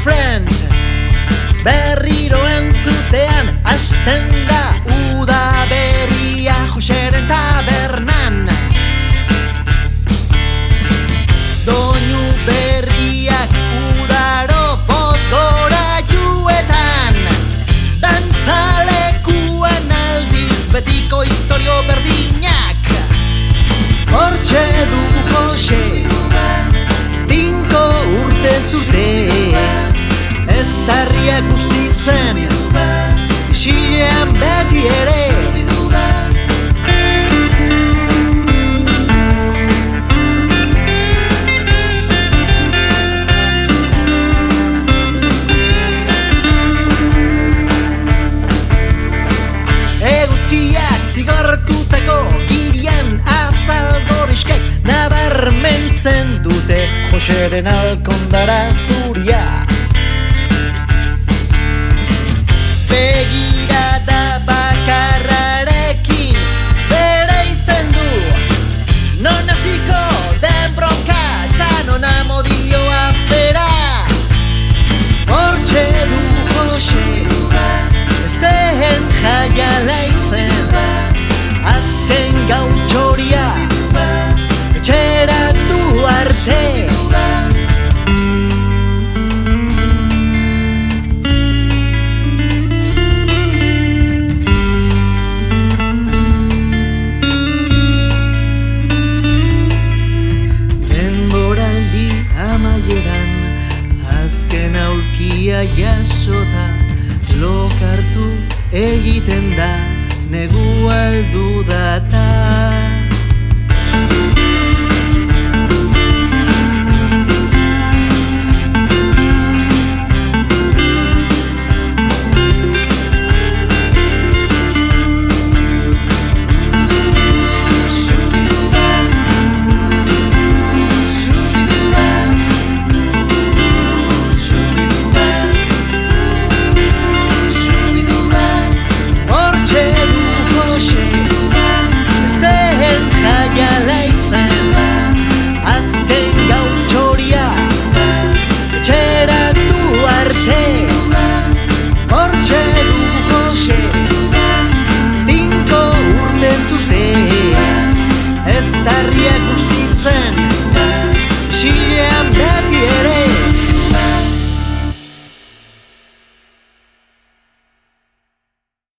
friend. Berriro entzutean hasten da uda berria Joseren tabernan. Doinu berriak udaro bozgora juetan. Dantzalekuan aldiz betiko historio berdinak. Hortxe du Jose, tinko urtez urte. Ez tarriak bustitzen, isilean beti ere. Eguzkiak zigortutako girian azal gorriskek nabarmentzen dute Joseren alkondara zuria. Begirada bakarrarekin bereizten du non hasiko den bronka eta non amodio afera. Hortxe du Jose, besteen jaia laitzen, azken gau txoria etxeratu arte. Azken aulkia jasota lokartu egiten da negua aldu data.